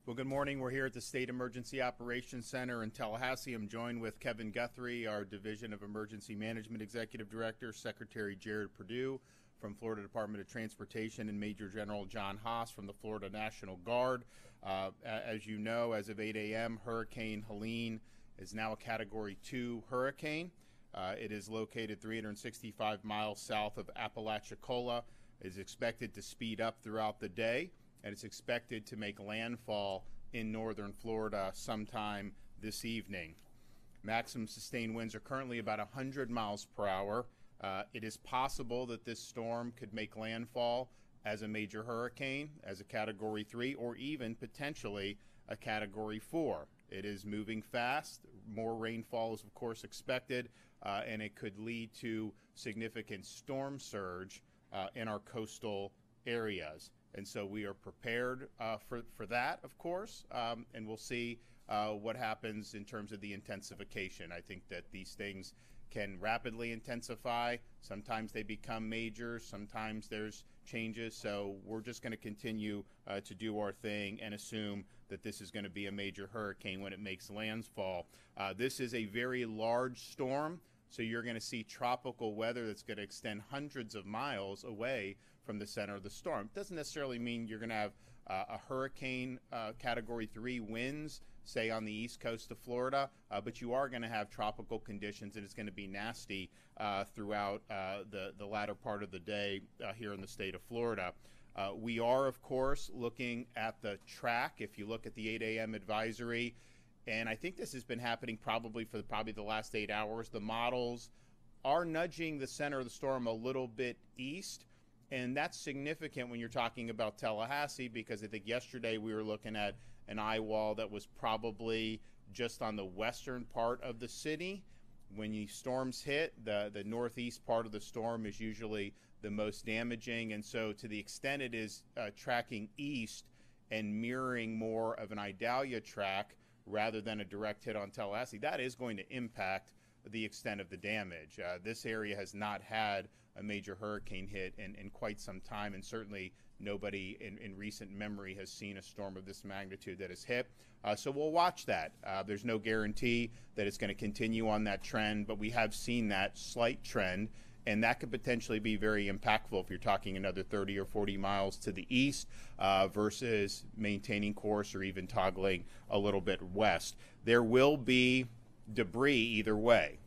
Well, good morning. We're here at the State Emergency Operations Center in Tallahassee. I'm joined with Kevin Guthrie, our Division of Emergency Management Executive Director, Secretary Jared Perdue from Florida Department of Transportation, and Major General John Haas from the Florida National Guard. As you know, as of 8 a.m., Hurricane Helene is now a Category 2 hurricane. It is located 365 miles south of Apalachicola. It is expected to speed up throughout the day, and it's expected to make landfall in northern Florida sometime this evening. Maximum sustained winds are currently about 100 miles per hour. It is possible that this storm could make landfall as a major hurricane, as a Category 3, or even potentially a Category 4. It is moving fast. More rainfall is, of course, expected, and it could lead to significant storm surge in our coastal areas. And so we are prepared for that, of course, and we'll see what happens in terms of the intensification. I think that these things can rapidly intensify. Sometimes they become major, sometimes there's changes. So we're just going to continue to do our thing and assume that this is going to be a major hurricane when it makes landfall. This is a very large storm, so you're going to see tropical weather that's going to extend hundreds of miles away from the center of the storm. It doesn't necessarily mean you're going to have a hurricane Category 3 winds, say on the east coast of Florida, but you are going to have tropical conditions, and it's going to be nasty throughout the latter part of the day here in the state of Florida. We are, of course, looking at the track. If you look at the 8 a.m. advisory, and I think this has been happening probably for the last 8 hours, the models are nudging the center of the storm a little bit east. And that's significant when you're talking about Tallahassee, because I think yesterday we were looking at an eye wall that was probably just on the western part of the city. When the storms hit, the northeast part of the storm is usually the most damaging. And so to the extent it is tracking east and mirroring more of an Idalia track rather than a direct hit on Tallahassee, that is going to impact the extent of the damage. This area has not had a major hurricane hit in quite some time, and certainly nobody in recent memory has seen a storm of this magnitude that has hit. So we'll watch that. There's no guarantee that it's going to continue on that trend, but we have seen that slight trend, and that could potentially be very impactful if you're talking another 30 or 40 miles to the east versus maintaining course or even toggling a little bit west. There will be debris either way.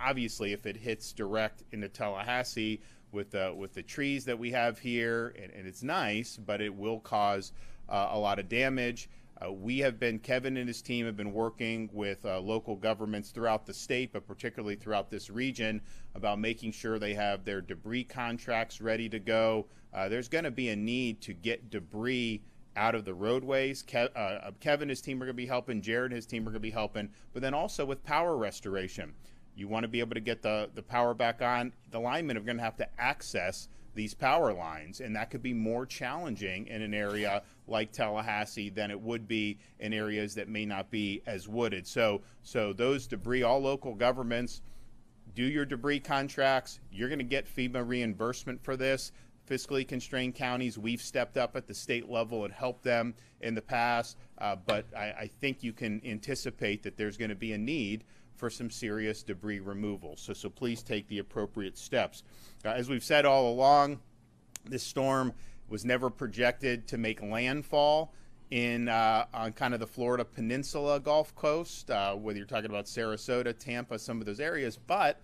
Obviously, if it hits direct into Tallahassee with the trees that we have here, and it's nice, but it will cause a lot of damage. Kevin and his team have been working with local governments throughout the state, but particularly throughout this region, about making sure they have their debris contracts ready to go. There's going to be a need to get debris out of the roadways. Kevin and his team are going to be helping. Jared and his team are going to be helping, but then also with power restoration. You want to be able to get the power back on. The linemen are going to have to access these power lines, and that could be more challenging in an area like Tallahassee than it would be in areas that may not be as wooded. So those debris, all local governments, do your debris contracts. You're going to get FEMA reimbursement for this. Fiscally constrained counties, we've stepped up at the state level and helped them in the past, but I think you can anticipate that there's going to be a need for some serious debris removal. So please take the appropriate steps. As we've said all along, this storm was never projected to make landfall on kind of the Florida Peninsula Gulf Coast, whether you're talking about Sarasota, Tampa, some of those areas, but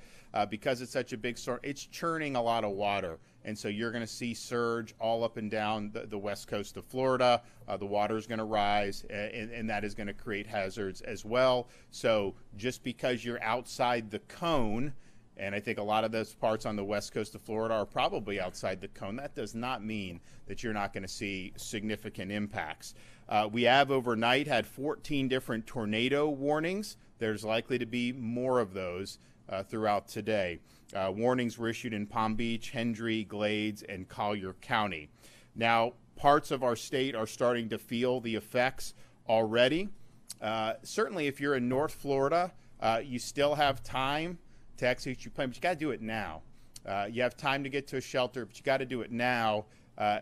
because it's such a big storm, it's churning a lot of water. And so you're going to see surge all up and down the west coast of Florida. The water is going to rise, and that is going to create hazards as well. So just because you're outside the cone, and I think a lot of those parts on the west coast of Florida are probably outside the cone, that does not mean that you're not going to see significant impacts. We have overnight had 14 different tornado warnings. There's likely to be more of those throughout today. Warnings were issued in Palm Beach, Hendry, Glades, and Collier County. Now, parts of our state are starting to feel the effects already. Certainly, if you're in North Florida, you still have time to execute your plan, but you got to do it now. You have time to get to a shelter, but you got to do it now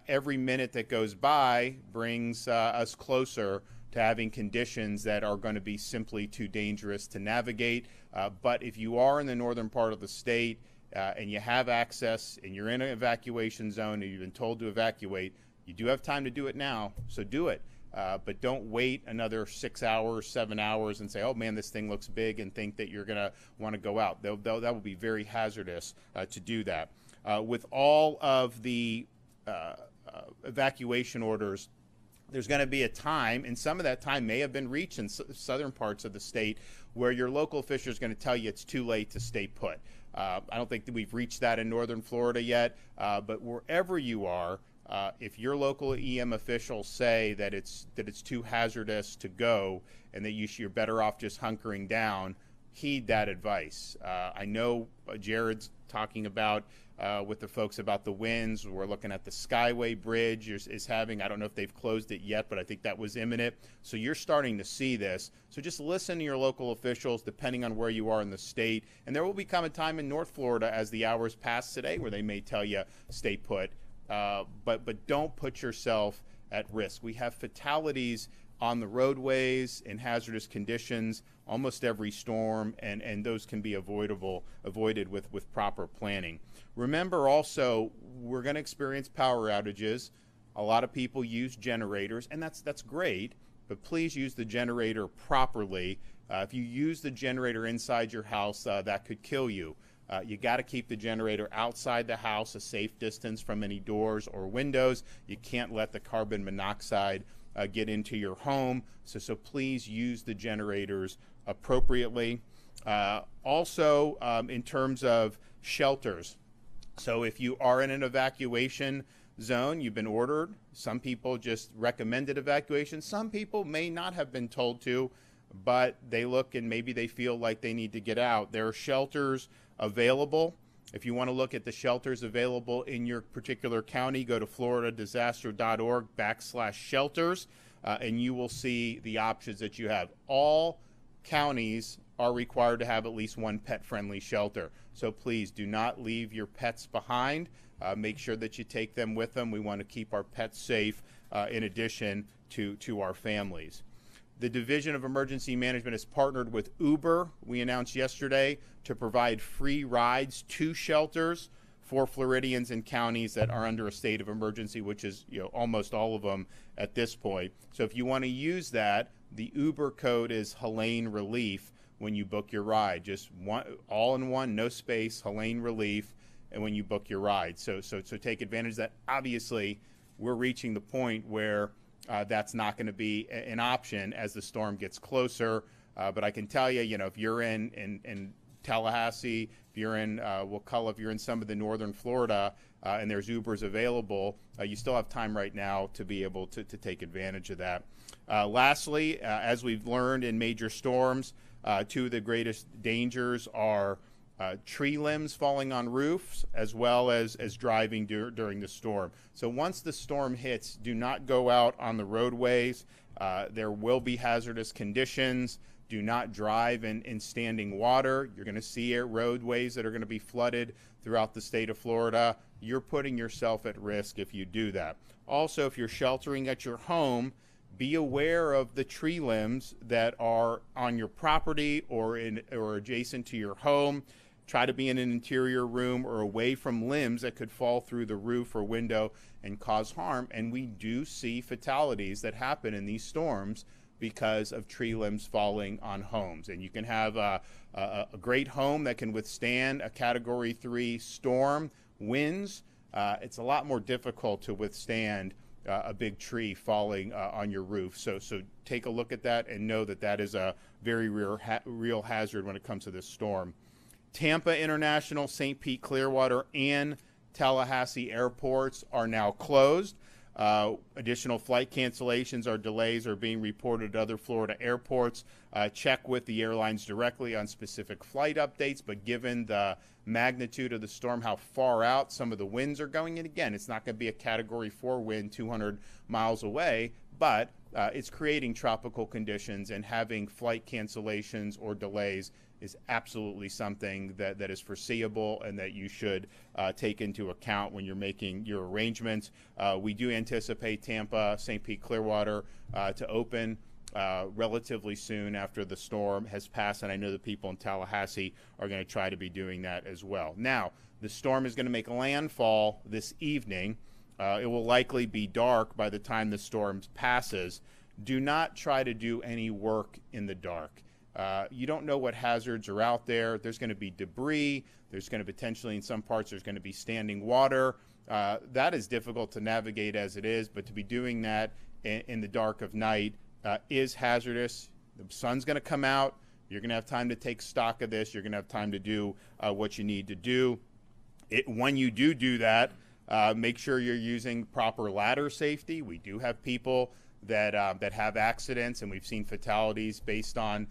every minute that goes by brings us closer to having conditions that are going to be simply too dangerous to navigate. But if you are in the northern part of the state and you have access and you're in an evacuation zone and you've been told to evacuate, you do have time to do it now, so do it. But don't wait another 6 hours, 7 hours and say, oh man, this thing looks big, and think that you're going to want to go out. That will be very hazardous to do that. With all of the evacuation orders, there's going to be a time, and some of that time may have been reached in southern parts of the state, where your local official is going to tell you it's too late to stay put. I don't think that we've reached that in northern Florida yet, but wherever you are, if your local EM officials say that it's too hazardous to go and that you're better off just hunkering down, heed that advice. I know Jared's talking about with the folks about the winds. We're looking at the Skyway Bridge is having, I don't know if they've closed it yet, but I think that was imminent. So you're starting to see this. So just listen to your local officials depending on where you are in the state. And there will become a time in North Florida as the hours pass today where they may tell you stay put. But don't put yourself at risk. We have fatalities on the roadways in hazardous conditions almost every storm, and those can be avoided with proper planning. Remember also, we're going to experience power outages. A lot of people use generators, and that's great, but please use the generator properly. If you use the generator inside your house, that could kill you. You got to keep the generator outside the house, a safe distance from any doors or windows. You can't let the carbon monoxide get into your home. So please use the generators appropriately. Also, in terms of shelters, so if you are in an evacuation zone, you've been ordered. Some people just recommended evacuation. Some people may not have been told to, but they look and maybe they feel like they need to get out. There are shelters available. If you want to look at the shelters available in your particular county, go to floridadisaster.org/shelters, and you will see the options that you have. All counties are required to have at least one pet-friendly shelter. So please do not leave your pets behind. Make sure that you take them with them. We want to keep our pets safe in addition to our families. The Division of Emergency Management has partnered with Uber, we announced yesterday, to provide free rides to shelters for Floridians in counties that are under a state of emergency, which is almost all of them at this point. So if you want to use that, the Uber code is Helene Relief when you book your ride. Just one, all in one, no space, Helene Relief, and when you book your ride. So take advantage of that. Obviously, we're reaching the point where that's not going to be an option as the storm gets closer. But I can tell you, if you're in Tallahassee, if you're in Wakulla, if you're in some of the northern Florida, and there's Ubers available, you still have time right now to be able to take advantage of that. Lastly, as we've learned in major storms, two of the greatest dangers are tree limbs falling on roofs, as well as driving during the storm. So once the storm hits, do not go out on the roadways. There will be hazardous conditions. Do not drive in standing water. You're going to see roadways that are going to be flooded throughout the state of Florida. You're putting yourself at risk if you do that. Also, if you're sheltering at your home, be aware of the tree limbs that are on your property or adjacent to your home. Try to be in an interior room or away from limbs that could fall through the roof or window and cause harm. And we do see fatalities that happen in these storms because of tree limbs falling on homes. And you can have a great home that can withstand a Category 3 storm winds. It's a lot more difficult to withstand a big tree falling on your roof. So take a look at that and know that is a very real hazard when it comes to this storm. Tampa International, St. Pete, Clearwater, and Tallahassee airports are now closed. Additional flight cancellations or delays are being reported at other Florida airports. Check with the airlines directly on specific flight updates, but given the magnitude of the storm, how far out some of the winds are going, and again, it's not going to be a Category 4 wind 200 miles away, but it's creating tropical conditions, and having flight cancellations or delays is absolutely something that is foreseeable and that you should take into account when you're making your arrangements. We do anticipate Tampa, St. Pete, Clearwater to open relatively soon after the storm has passed, and I know the people in Tallahassee are going to try to be doing that as well. Now, the storm is going to make landfall this evening. It will likely be dark by the time the storm passes. Do not try to do any work in the dark. You don't know what hazards are out there. There's going to be debris. There's going to potentially, in some parts, there's going to be standing water. That is difficult to navigate as it is, but to be doing that in the dark of night is hazardous. The sun's going to come out. You're going to have time to take stock of this. You're going to have time to do what you need to do. When you do that, make sure you're using proper ladder safety. We do have people that have accidents, and we've seen fatalities based on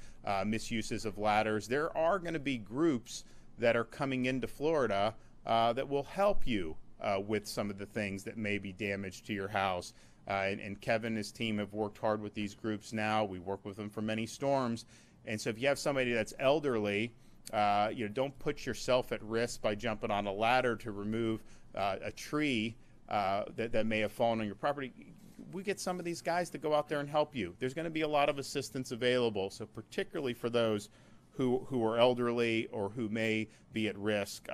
misuses of ladders. There are going to be groups that are coming into Florida that will help you with some of the things that may be damaged to your house. And Kevin and his team have worked hard with these groups now. We work with them for many storms. And so if you have somebody that's elderly, don't put yourself at risk by jumping on a ladder to remove a tree that may have fallen on your property. We get some of these guys to go out there and help you. There's going to be a lot of assistance available. So particularly for those who are elderly or who may be at risk,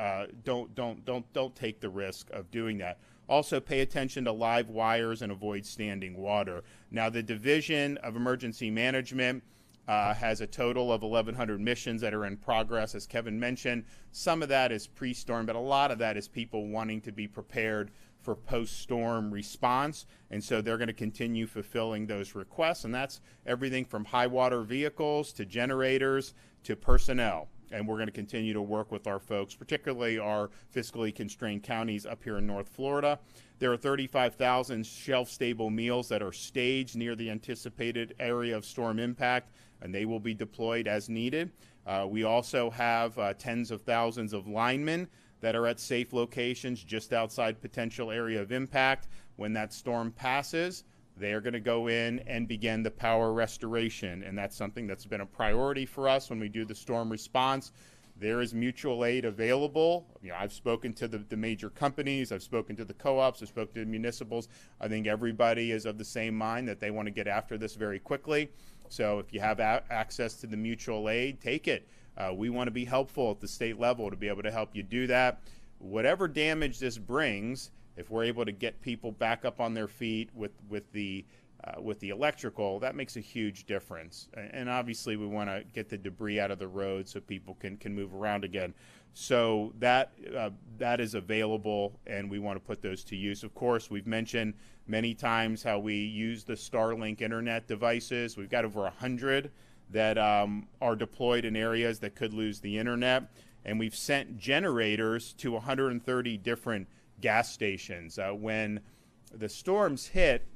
don't take the risk of doing that. Also, pay attention to live wires and avoid standing water. Now, the Division of Emergency Management has a total of 1,100 missions that are in progress. As Kevin mentioned, some of that is pre-storm, but a lot of that is people wanting to be prepared for post-storm response, and so they're going to continue fulfilling those requests, and that's everything from high water vehicles to generators to personnel. And we're going to continue to work with our folks, particularly our fiscally constrained counties up here in North Florida. There are 35,000 shelf-stable meals that are staged near the anticipated area of storm impact, and they will be deployed as needed. We also have tens of thousands of linemen that are at safe locations just outside potential area of impact. When that storm passes, they are going to go in and begin the power restoration, and that's something that's been a priority for us when we do the storm response. There is mutual aid available. I've spoken to the major companies, I've spoken to the co-ops, I've spoken to the municipals. I think everybody is of the same mind that they want to get after this very quickly. So if you have access to the mutual aid, take it. We want to be helpful at the state level to be able to help you do that. Whatever damage this brings, if we're able to get people back up on their feet with the electrical, that makes a huge difference. And obviously we want to get the debris out of the road so people can move around again. So that is available, and we want to put those to use. Of course, we've mentioned many times how we use the Starlink internet devices. We've got over 100 that are deployed in areas that could lose the internet, and we've sent generators to 130 different gas stations. When the storms hit,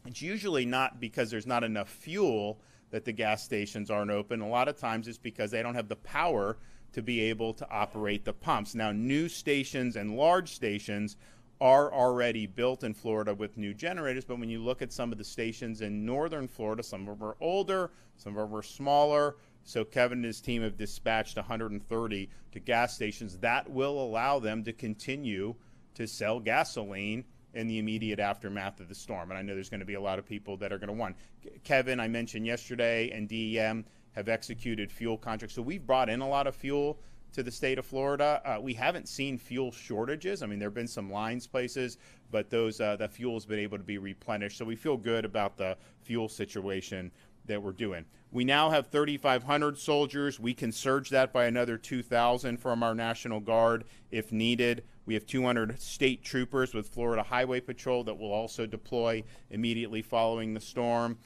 it's usually not because there's not enough fuel that the gas stations aren't open. A lot of times it's because they don't have the power to be able to operate the pumps. Now, new stations and large stations are already built in Florida with new generators, but when you look at some of the stations in northern Florida, some of them are older, some of them are smaller. So Kevin and his team have dispatched 130 to gas stations. That will allow them to continue to sell gasoline in the immediate aftermath of the storm. And I know there's going to be a lot of people that are going to want. Kevin, I mentioned yesterday, and DEM have executed fuel contracts. So we've brought in a lot of fuel to the state of Florida. We haven't seen fuel shortages. I mean, there have been some lines places, but that fuel has been able to be replenished. So we feel good about the fuel situation that we're doing. We now have 3,500 soldiers. We can surge that by another 2,000 from our National Guard if needed. We have 200 state troopers with Florida Highway Patrol that will also deploy immediately following the storm.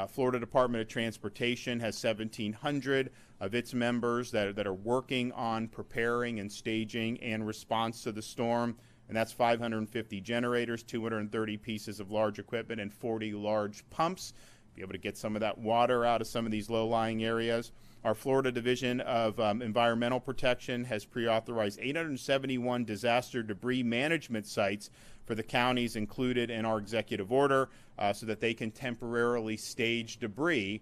Florida Department of Transportation has 1,700 of its members that are working on preparing and staging and response to the storm. And that's 550 generators, 230 pieces of large equipment, and 40 large pumps. Be able to get some of that water out of some of these low-lying areas. Our Florida Division of Environmental Protection has pre-authorized 871 disaster debris management sites for the counties included in our executive order so that they can temporarily stage debris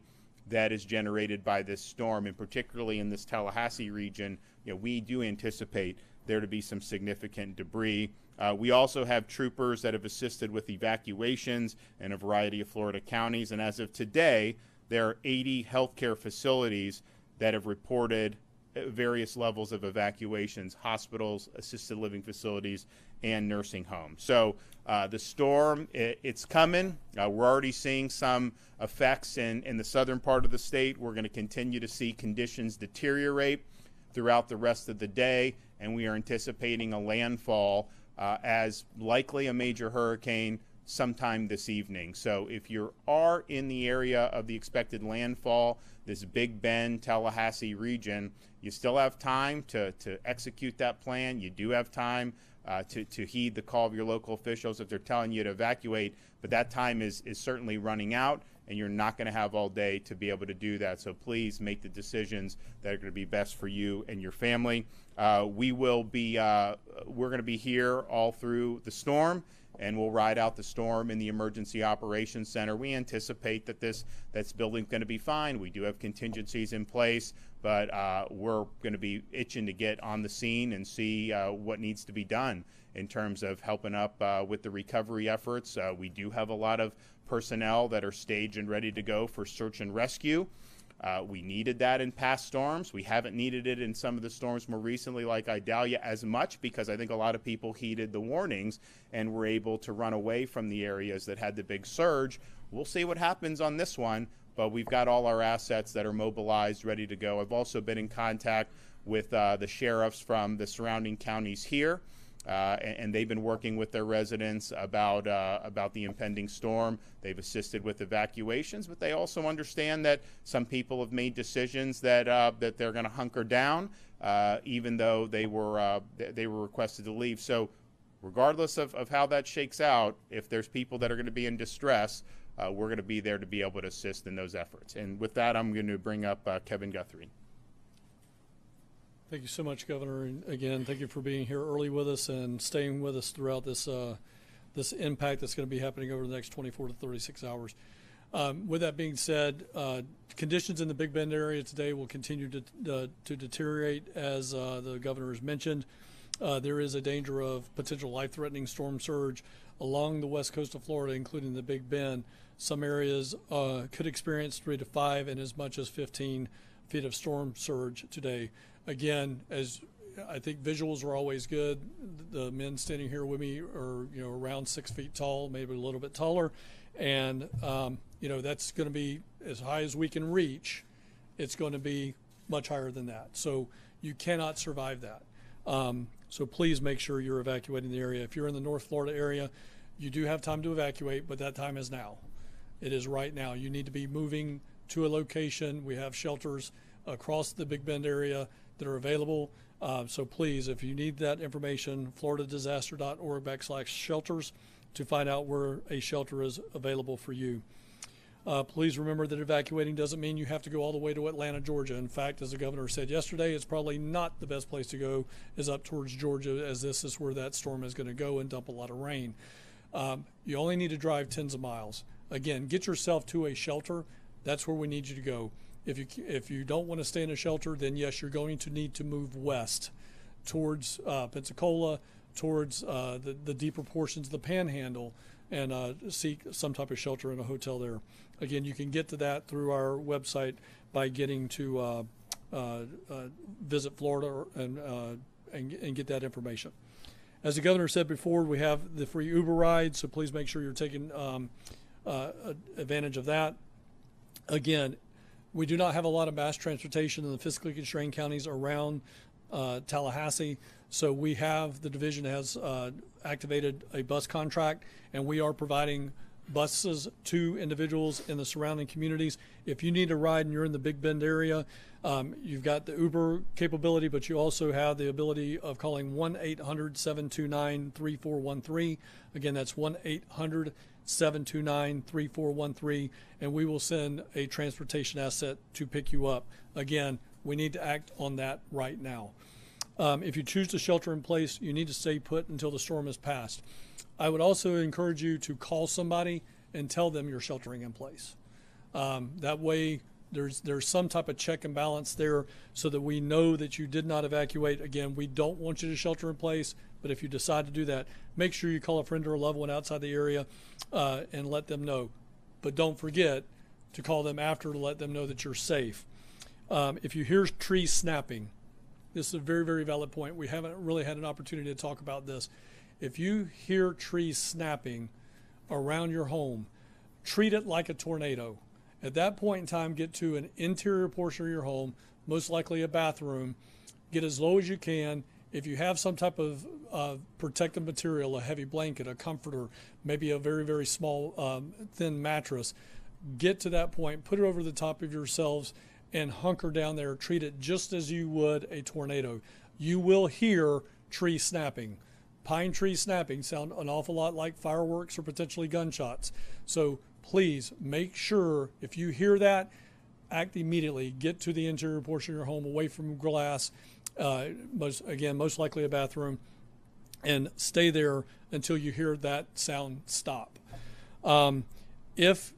that is generated by this storm, and particularly in this Tallahassee region, we do anticipate there to be some significant debris. We also have troopers that have assisted with evacuations in a variety of Florida counties, and as of today, there are 80 healthcare facilities that have reported various levels of evacuations: hospitals, assisted living facilities, and nursing homes. So the storm, it's coming. We're already seeing some effects in the southern part of the state. We're going to continue to see conditions deteriorate throughout the rest of the day, and we are anticipating a landfall as likely a major hurricane sometime this evening. So if you are in the area of the expected landfall, this Big Bend, Tallahassee region, you still have time to execute that plan. You do have time to heed the call of your local officials if they're telling you to evacuate, but that time is certainly running out, and you're not going to have all day to be able to do that. So please make the decisions that are going to be best for you and your family. We're going to be here all through the storm, and we'll ride out the storm in the Emergency Operations Center. We anticipate that this building's going to be fine. We do have contingencies in place, but we're going to be itching to get on the scene and see what needs to be done in terms of helping up with the recovery efforts. We do have a lot of personnel that are staged and ready to go for search and rescue. We needed that in past storms. We haven't needed it in some of the storms more recently, like Idalia, as much, because I think a lot of people heeded the warnings and were able to run away from the areas that had the big surge. We'll see what happens on this one, but we've got all our assets that are mobilized, ready to go. I've also been in contact with the sheriffs from the surrounding counties here, and they've been working with their residents about the impending storm. They've assisted with evacuations, but they also understand that some people have made decisions that they're going to hunker down, even though they were requested to leave. So regardless of how that shakes out, if there's people that are going to be in distress, we're going to be there to be able to assist in those efforts. And with that, I'm going to bring up Kevin Guthrie. Thank you so much, Governor. And again, thank you for being here early with us and staying with us throughout this this impact that's going to be happening over the next 24 to 36 hours. With that being said, conditions in the Big Bend area today will continue to deteriorate, as the governor has mentioned. There is a danger of potential life-threatening storm surge along the west coast of Florida, including the Big Bend. Some areas could experience 3 to 5 and as much as 15 feet of storm surge today. Again, as I think visuals are always good. The men standing here with me are, around 6 feet tall, maybe a little bit taller. And, that's going to be as high as we can reach. It's going to be much higher than that. So you cannot survive that. So please make sure you're evacuating the area. If you're in the North Florida area, you do have time to evacuate, but that time is now. It is right now. You need to be moving to a location. We have shelters across the Big Bend area that are available. So please, if you need that information, floridadisaster.org/shelters to find out where a shelter is available for you. Please remember that evacuating doesn't mean you have to go all the way to Atlanta, Georgia. In fact, as the governor said yesterday, it's probably not the best place to go is up towards Georgia, as this is where that storm is going to go and dump a lot of rain. You only need to drive tens of miles. Again, get yourself to a shelter. That's where we need you to go. If you don't want to stay in a shelter, then yes, you're going to need to move west towards Pensacola, towards the deeper portions of the Panhandle, and seek some type of shelter in a hotel there. Again, you can get to that through our website by getting to Visit Florida and get that information. As the governor said before, we have the free Uber ride, so please make sure you're taking advantage of that. Again, we do not have a lot of mass transportation in the fiscally constrained counties around Tallahassee, so the division has activated a bus contract, and we are providing buses to individuals in the surrounding communities. If you need a ride and you're in the Big Bend area, you've got the Uber capability, but you also have the ability of calling 1-800-729-3413. Again, that's 1-800 729-3413, and we will send a transportation asset to pick you up. Again, we need to act on that right now. If you choose to shelter in place, you need to stay put until the storm has passed. I would also encourage you to call somebody and tell them you're sheltering in place. That way, there's some type of check and balance there so that we know that you did not evacuate. Again, we don't want you to shelter in place, but if you decide to do that, make sure you call a friend or a loved one outside the area and let them know. But don't forget to call them after to let them know that you're safe. If you hear trees snapping, this is a very, very valid point. We haven't really had an opportunity to talk about this. If you hear trees snapping around your home, treat it like a tornado. At that point in time, get to an interior portion of your home, most likely a bathroom. Get as low as you can. If you have some type of protective material, a heavy blanket, a comforter, maybe a very, very small thin mattress, get to that point, put it over the top of yourselves, and hunker down there. Treat it just as you would a tornado. You will hear tree snapping. Pine tree snapping sound an awful lot like fireworks or potentially gunshots. So please make sure if you hear that, act immediately. Get to the interior portion of your home, away from glass, most likely a bathroom, and stay there until you hear that sound stop. If,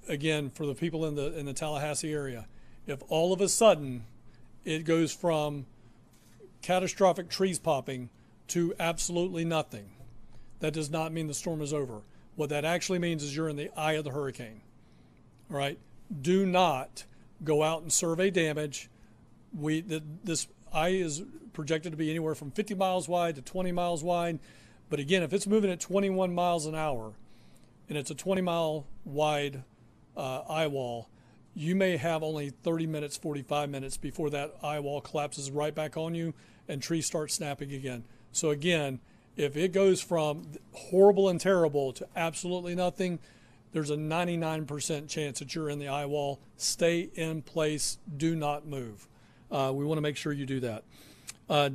again, for the people in the Tallahassee area, if all of a sudden it goes from catastrophic trees popping to absolutely nothing, that does not mean the storm is over. What that actually means is you're in the eye of the hurricane. All right? Do not go out and survey damage. This eye is projected to be anywhere from 50 miles wide to 20 miles wide. But again, if it's moving at 21 miles an hour and it's a 20-mile wide eye wall, you may have only 30 minutes, 45 minutes before that eye wall collapses right back on you and trees start snapping again. So again, if it goes from horrible and terrible to absolutely nothing, there's a 99% chance that you're in the eye wall. Stay in place. Do not move. We want to make sure you do that.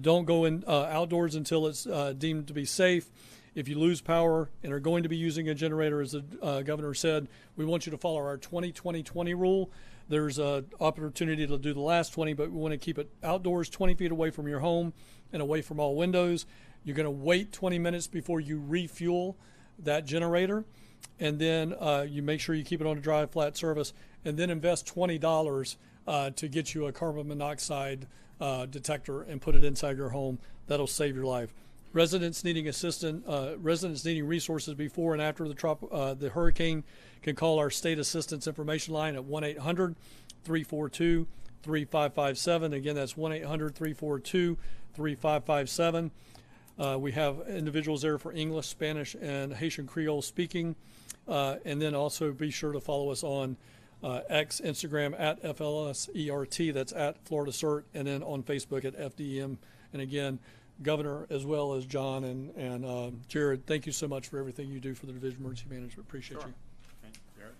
Don't go in outdoors until it's deemed to be safe. If you lose power and are going to be using a generator, as the governor said, we want you to follow our 20-20-20 rule. There's an opportunity to do the last 20, but we want to keep it outdoors, 20 feet away from your home and away from all windows. You're going to wait 20 minutes before you refuel that generator, and then you make sure you keep it on a dry, flat surface, and then invest $20 to get you a carbon monoxide detector and put it inside your home. That'll save your life. Residents needing resources before and after the hurricane can call our state assistance information line at 1-800-342-3557. Again, that's 1-800-342-3557. We have individuals there for English, Spanish, and Haitian Creole speaking. And then also be sure to follow us on X, Instagram at FLSERT, that's at Florida CERT, and then on Facebook at FDEM. And again, Governor, as well as John and Jared, thank you so much for everything you do for the Division of Emergency Management. Appreciate you. Okay, Jared.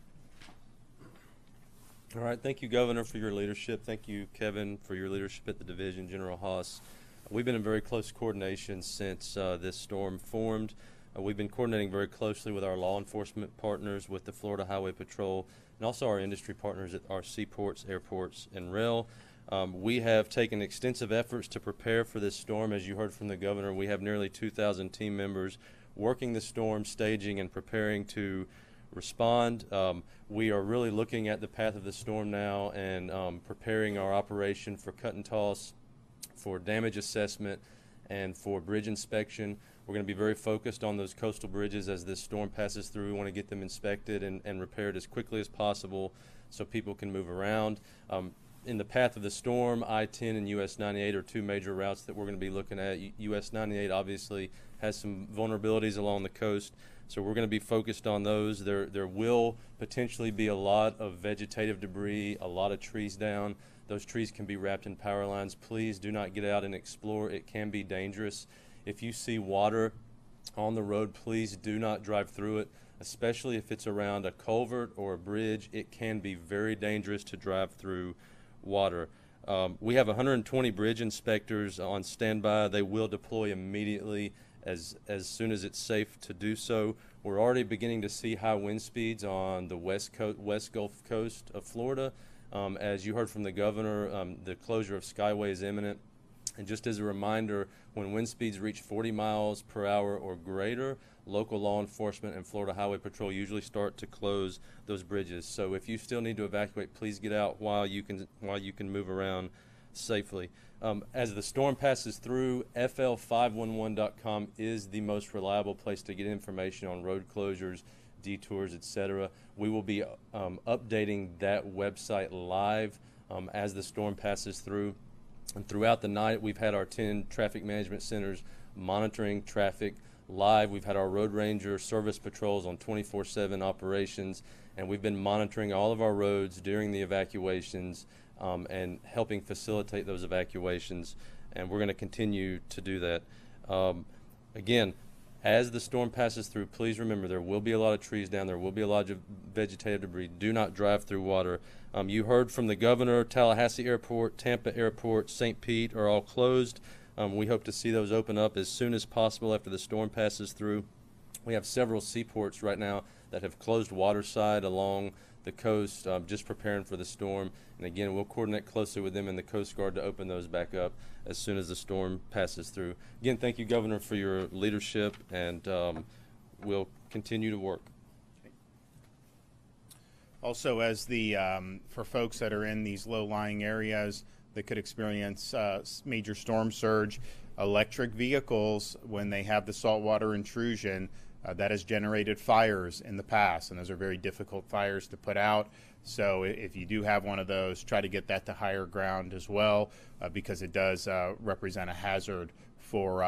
All right. Thank you, Governor, for your leadership. Thank you, Kevin, for your leadership at the division, General Haas. We've been in very close coordination since this storm formed. We've been coordinating very closely with our law enforcement partners, with the Florida Highway Patrol, and also our industry partners at our seaports, airports, and rail. We have taken extensive efforts to prepare for this storm. As you heard from the governor, we have nearly 2,000 team members working the storm, staging, and preparing to respond. We are really looking at the path of the storm now and preparing our operation for cut and toss, for damage assessment, and for bridge inspection. We're going to be very focused on those coastal bridges as this storm passes through. We want to get them inspected and repaired as quickly as possible so people can move around. In the path of the storm, I-10 and US 98 are two major routes that we're going to be looking at. US 98 obviously has some vulnerabilities along the coast, so we're going to be focused on those. There will potentially be a lot of vegetative debris, a lot of trees down. Those trees can be wrapped in power lines. Please do not get out and explore. It can be dangerous. If you see water on the road, please do not drive through it, especially if it's around a culvert or a bridge. It can be very dangerous to drive through water. We have 120 bridge inspectors on standby. They will deploy immediately as soon as it's safe to do so. We're already beginning to see high wind speeds on the west Gulf Coast of Florida. As you heard from the governor, the closure of Skyway is imminent. And just as a reminder, when wind speeds reach 40 miles per hour or greater, local law enforcement and Florida Highway Patrol usually start to close those bridges. So if you still need to evacuate, please get out while you can move around safely. As the storm passes through, fl511.com is the most reliable place to get information on road closures, detours, etc. We will be updating that website live as the storm passes through. And throughout the night, we've had our 10 traffic management centers monitoring traffic live. We've had our road ranger service patrols on 24/7 operations, and we've been monitoring all of our roads during the evacuations and helping facilitate those evacuations, and we're going to continue to do that. Again, as the storm passes through, please remember there will be a lot of trees down, there will be a lot of vegetative debris. Do not drive through water. You heard from the governor, Tallahassee Airport, Tampa Airport, St. Pete are all closed. We hope to see those open up as soon as possible after the storm passes through. We have several seaports right now that have closed waterside along the coast, just preparing for the storm. And again, we'll coordinate closely with them and the Coast Guard to open those back up as soon as the storm passes through. Again, thank you, Governor, for your leadership, and we'll continue to work. Also, as for folks that are in these low-lying areas that could experience major storm surge, electric vehicles, when they have the saltwater intrusion, that has generated fires in the past, and those are very difficult fires to put out. So if you do have one of those, try to get that to higher ground as well, because it does represent a hazard for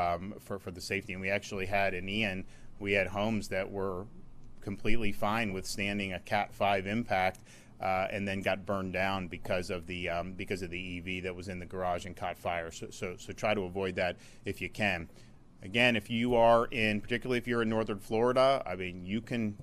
the safety. And we actually had in Ian, we had homes that were completely fine withstanding a Cat 5 impact, and then got burned down because of the EV that was in the garage and caught fire. So try to avoid that if you can. Again, if you are particularly if you're in northern Florida, I mean, you can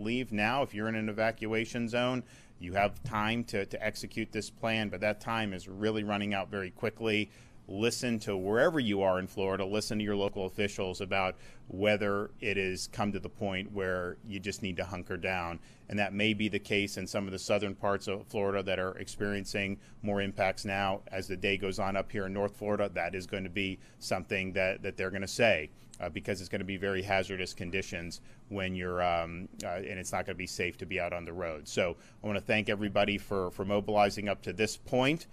leave now if you're in an evacuation zone. You have time to execute this plan, but that time is really running out very quickly. Listen to wherever you are in Florida, listen to your local officials about whether it has come to the point where you just need to hunker down. And that may be the case in some of the southern parts of Florida that are experiencing more impacts now. As the day goes on up here in North Florida, that is going to be something that they're going to say, because it's going to be very hazardous conditions when you're, and it's not going to be safe to be out on the road. So I want to thank everybody for mobilizing up to this point.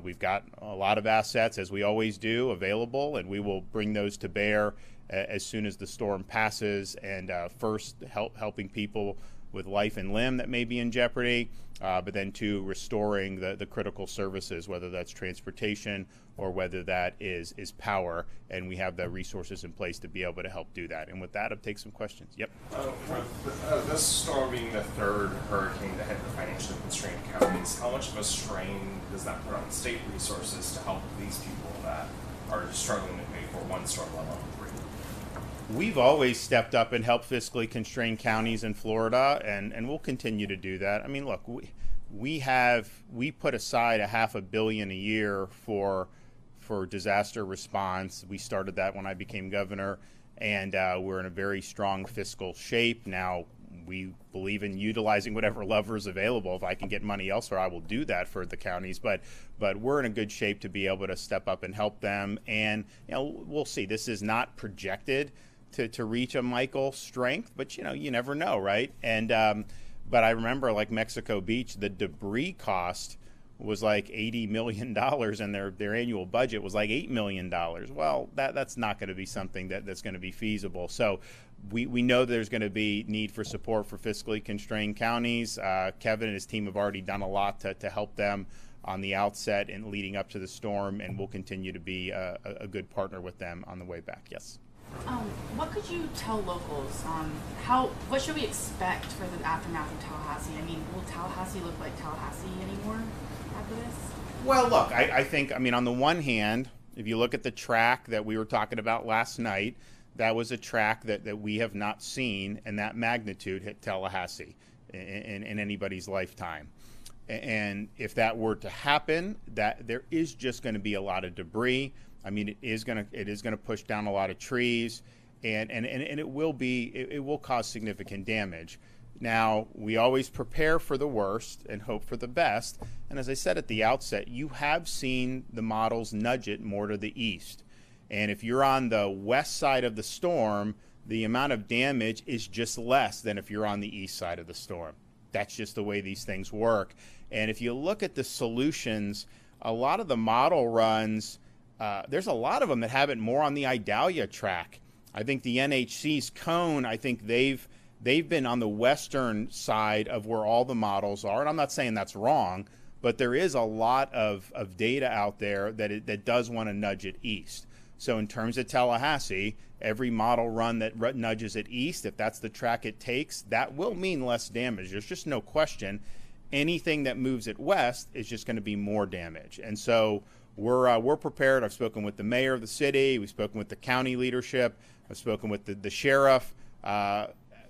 We've got a lot of assets, as we always do, available, and we will bring those to bear as soon as the storm passes, and first helping people with life and limb that may be in jeopardy, but then two, restoring the critical services, whether that's transportation or whether that is power, and we have the resources in place to be able to help do that. And with that, I'll take some questions. Yep. With this storm being the third hurricane to hit the financially constrained counties, how much of a strain does that put on state resources to help these people that are struggling to pay for one storm, let alone three? We've always stepped up and helped fiscally constrained counties in Florida, and we'll continue to do that. I mean, look, we put aside $500 million a year for disaster response. We started that when I became governor, and we're in a very strong fiscal shape now. We believe in utilizing whatever levers available. If I can get money elsewhere, I will do that for the counties. But we're in a good shape to be able to step up and help them. And we'll see. This is not projected to reach a Michael strength, but you never know, right? And but I remember, like Mexico Beach, the debris cost was like $80 million, and their annual budget was like $8 million. Well, that's not going to be something that's going to be feasible. So we know there's going to be need for support for fiscally constrained counties. Kevin and his team have already done a lot to help them on the outset and leading up to the storm, and we'll continue to be a good partner with them on the way back. Yes. What could you tell locals on what should we expect for the aftermath of Tallahassee? I mean, will Tallahassee look like Tallahassee anymore after this? Well, look, I think, on the one hand, if you look at the track that we were talking about last night, that was a track that we have not seen in that magnitude hit Tallahassee in anybody's lifetime. And if that were to happen, that there is just going to be a lot of debris. I mean, it is going to push down a lot of trees, and it will cause significant damage. Now, we always prepare for the worst and hope for the best. And as I said at the outset, you have seen the models nudge it more to the east. And if you're on the west side of the storm, the amount of damage is just less than if you're on the east side of the storm. That's just the way these things work. And if you look at the solutions, a lot of the model runs, there's a lot of them that have it more on the Idalia track. I think the NHC's cone, I think they've been on the western side of where all the models are. And I'm not saying that's wrong, but there is a lot of data out there that does want to nudge it east. So in terms of Tallahassee, every model run that nudges it east, if that's the track it takes, that will mean less damage. There's just no question. Anything that moves it west is just going to be more damage. And so we're prepared. I've spoken with the mayor of the city. We've spoken with the county leadership. I've spoken with the sheriff.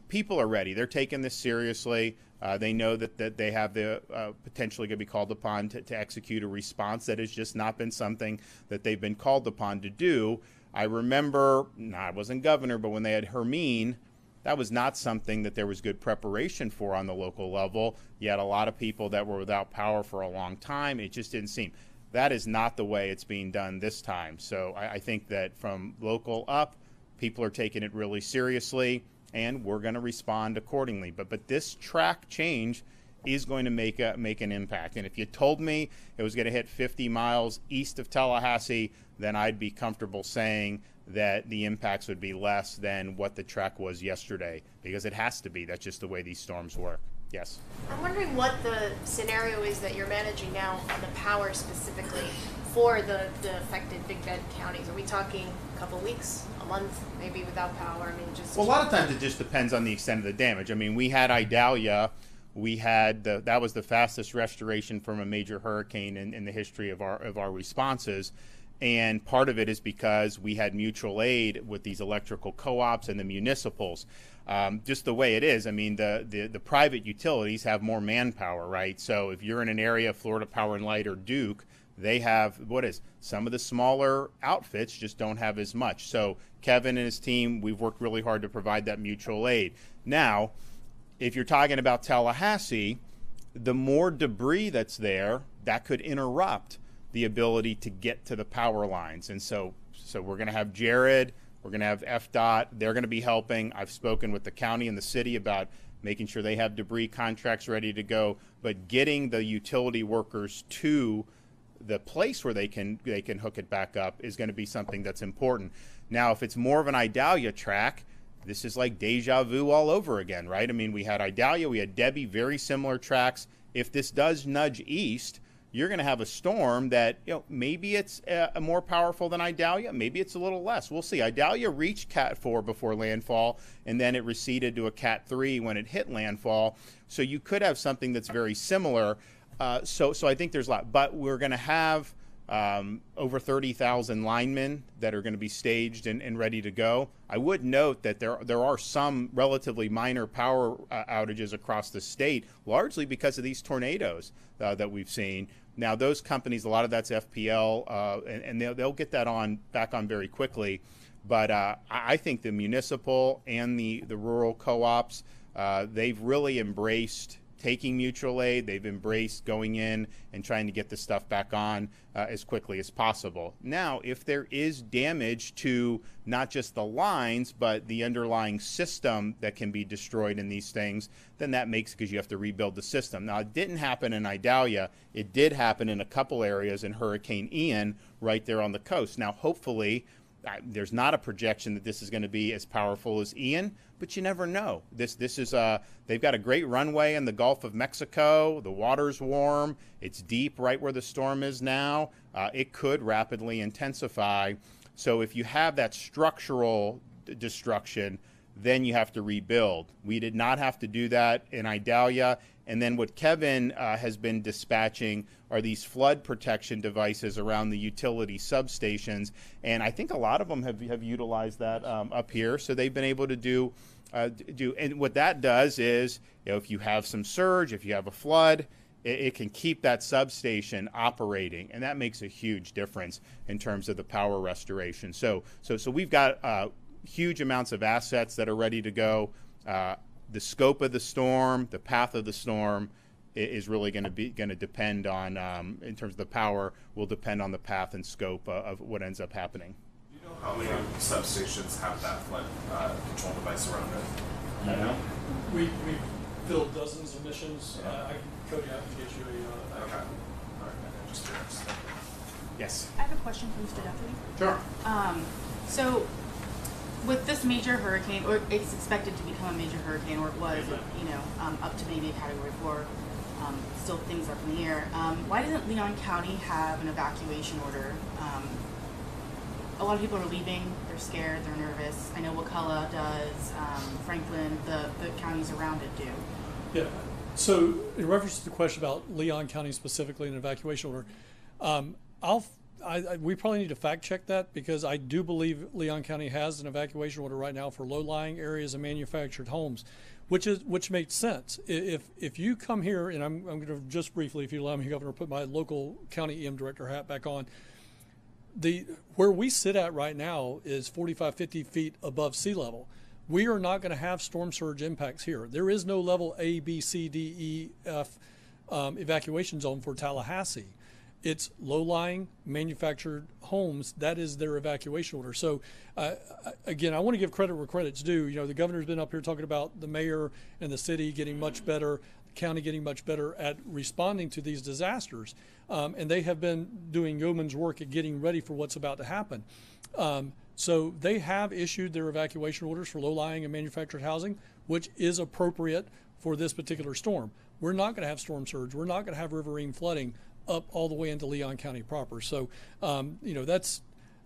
People are ready. They're taking this seriously. They know that they have the potentially going to be called upon to execute a response that has just not been something that they've been called upon to do. I remember, I wasn't governor, but when they had Hermine, that was not something that there was good preparation for on the local level. You had a lot of people that were without power for a long time. It just didn't seem. That is not the way it's being done this time. So I think that from local up, people are taking it really seriously, and we're going to respond accordingly. But this track change is going to make an impact. And if you told me it was going to hit 50 miles east of Tallahassee, then I'd be comfortable saying that the impacts would be less than what the track was yesterday, because it has to be. That's just the way these storms work. Yes. I'm wondering what the scenario is that you're managing now on the power specifically for the affected Big Bend counties. Are we talking a couple weeks, a month, maybe without power? I mean, just well, a lot of times it just depends on the extent of the damage. I mean, we had Idalia. We had that was the fastest restoration from a major hurricane in the history of our responses. And part of it is because we had mutual aid with these electrical co-ops and the municipals. Just the way it is. I mean, the private utilities have more manpower, right? So if you're in an area, Florida Power and Light or Duke, they have some of the smaller outfits just don't have as much. So Kevin and his team, we've worked really hard to provide that mutual aid. Now, if you're talking about Tallahassee, the more debris that's there, that could interrupt the ability to get to the power lines. And so we're going to have Jared, we're going to have FDOT, they're going to be helping. I've spoken with the county and the city about making sure they have debris contracts ready to go, but getting the utility workers to the place where they can hook it back up is going to be something that's important. Now, if it's more of an Idalia track, this is like deja vu all over again, right? I mean, we had Idalia, we had Debbie, very similar tracks. If this does nudge east, you're going to have a storm that, maybe it's more powerful than Idalia, maybe it's a little less. We'll see. Idalia reached Cat 4 before landfall, and then it receded to a Cat 3 when it hit landfall. So you could have something that's very similar. So I think there's a lot. But we're going to have over 30,000 linemen that are going to be staged and ready to go. I would note that there are some relatively minor power outages across the state, largely because of these tornadoes that we've seen. Now, those companies, a lot of that's FPL, and they'll get that back on very quickly. But I think the municipal and the rural co-ops, they've really embraced taking mutual aid. They've embraced going in and trying to get the stuff back on as quickly as possible. Now, if there is damage to not just the lines, but the underlying system that can be destroyed in these things, then that makes because you have to rebuild the system. Now, it didn't happen in Idalia. It did happen in a couple areas in Hurricane Ian right there on the coast. Now, hopefully, there's not a projection that this is going to be as powerful as Ian, but you never know. This is they've got a great runway in the Gulf of Mexico. The water's warm. It's deep right where the storm is now. It could rapidly intensify. So if you have that structural destruction, then you have to rebuild. We did not have to do that in Idalia. And then what Kevin has been dispatching are these flood protection devices around the utility substations. And I think a lot of them have utilized that up here. So they've been able to do, and what that does is, if you have some surge, if you have a flood, it can keep that substation operating. And that makes a huge difference in terms of the power restoration. So we've got huge amounts of assets that are ready to go. The scope of the storm, the path of the storm, is really going to depend on, in terms of the power, will depend on the path and scope of what ends up happening. Do you know how many substations have that flood control device around it? You know? We filled dozens of missions. Cody, I can get you a. Okay. All right. I'm just curious. Yes. I have a question for Mr. Guthrie. Sure. So, with this major hurricane, or it's expected to become a major hurricane, or it was, up to maybe a Category 4, still things up in the air. Why doesn't Leon County have an evacuation order? A lot of people are leaving. They're scared. They're nervous. I know Wakulla does. Franklin, the counties around it do. Yeah. So, in reference to the question about Leon County specifically and evacuation order, we probably need to fact check that, because I do believe Leon County has an evacuation order right now for low-lying areas and manufactured homes, which makes sense. If you come here, and I'm going to just briefly, if you allow me, Governor, put my local county EM director hat back on. Where we sit at right now is 45, 50 feet above sea level. We are not going to have storm surge impacts here. There is no level A, B, C, D, E, F evacuation zone for Tallahassee. It's low-lying manufactured homes. That is their evacuation order. So, again, I want to give credit where credit's due. The governor's been up here talking about the mayor and the city getting much better, the county getting much better at responding to these disasters. And they have been doing yeoman's work at getting ready for what's about to happen. So they have issued their evacuation orders for low-lying and manufactured housing, which is appropriate for this particular storm. We're not going to have storm surge. We're not going to have riverine flooding up all the way into Leon County proper. So,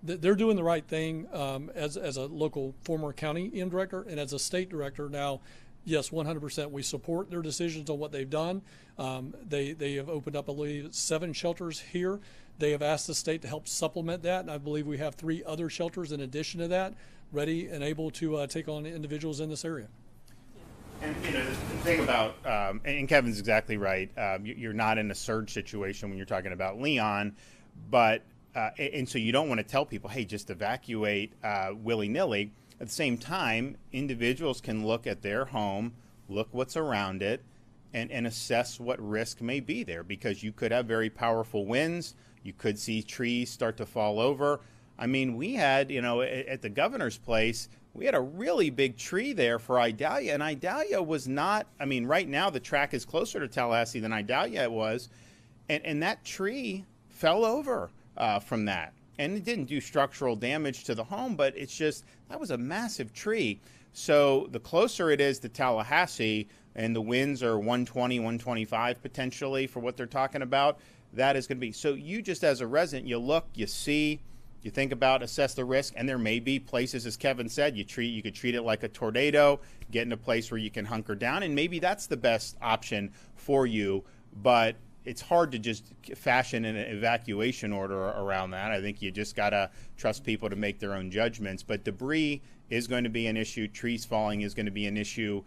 they're doing the right thing as a local former county EM director, and as a state director now. Yes, 100%. We support their decisions on what they've done. They have opened up, I believe, 7 shelters here. They have asked the state to help supplement that, and I believe we have 3 other shelters in addition to that, ready and able to take on individuals in this area. And the thing about, and Kevin's exactly right, you're not in a surge situation when you're talking about Leon, but, and so you don't want to tell people, hey, just evacuate willy-nilly. At the same time, individuals can look at their home, look what's around it, and assess what risk may be there, because you could have very powerful winds. You could see trees start to fall over. I mean, we had, at the governor's place, we had a really big tree there for Idalia, and Idalia was not, right now the track is closer to Tallahassee than Idalia was, and that tree fell over from that. And it didn't do structural damage to the home, but it's just, that was a massive tree. So the closer it is to Tallahassee, and the winds are 120, 125 potentially for what they're talking about, that is going to be. So you just as a resident, you look, you see, you think about, assess the risk, and there may be places, as Kevin said, you could treat it like a tornado, get in a place where you can hunker down, and maybe that's the best option for you. But it's hard to just fashion an evacuation order around that. I think you just got to trust people to make their own judgments. But debris is going to be an issue. Trees falling is going to be an issue.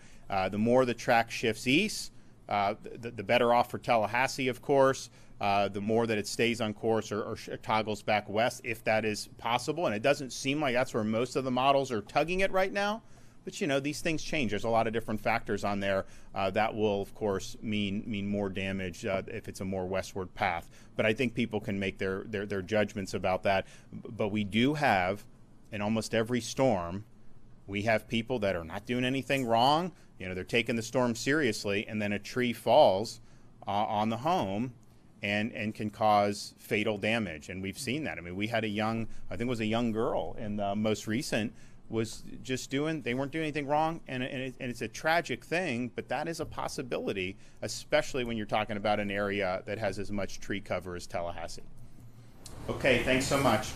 The more the track shifts east, the better off for Tallahassee, of course. The more that it stays on course or toggles back west, if that is possible. And it doesn't seem like that's where most of the models are tugging it right now. But, these things change. There's a lot of different factors on there that will, of course, mean more damage if it's a more westward path. But I think people can make their judgments about that. But we do have, in almost every storm, we have people that are not doing anything wrong. They're taking the storm seriously, and then a tree falls on the home and can cause fatal damage. And we've seen that. We had I think it was a young girl in the most recent, was just they weren't doing anything wrong, and it's a tragic thing, but that is a possibility, especially when you're talking about an area that has as much tree cover as Tallahassee. Okay, thanks so much.